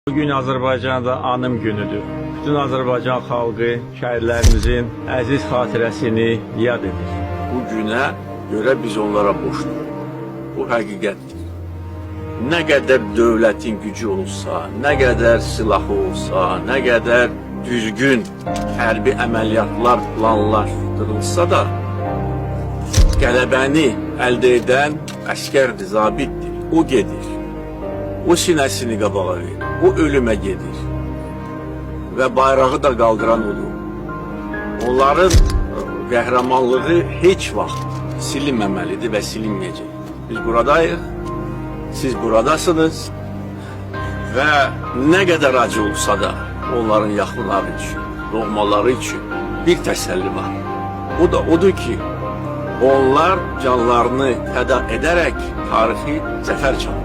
Bugün Azərbaycanda anım günüdür. Bütün Azərbaycan xalqı şəhidlərimizin əziz xatirəsini yad edir. Bu günə görə biz onlara borçluyuz. Bu həqiqətdir. Nə qədər dövlətin gücü olsa, nə qədər silahı olsa, nə qədər düzgün hərbi əməliyyatlar planlaşdırılsa da, qələbəni əldə edən əskərdir, zabitdir. O gedir. O sinəsini qabağa verir. O ölümə gedir. Və bayrağı da qaldıran olur. Onların qəhrəmanlığı heç vaxt silinməməlidir və silinməyəcək. Biz buradayıq, siz buradasınız və nə qədər acı olsa da onların yaxınları üçün, doğmaları üçün bir təsəlli var. O da odur ki, onlar canlarını fəda edərək tarixi zəfər çalır.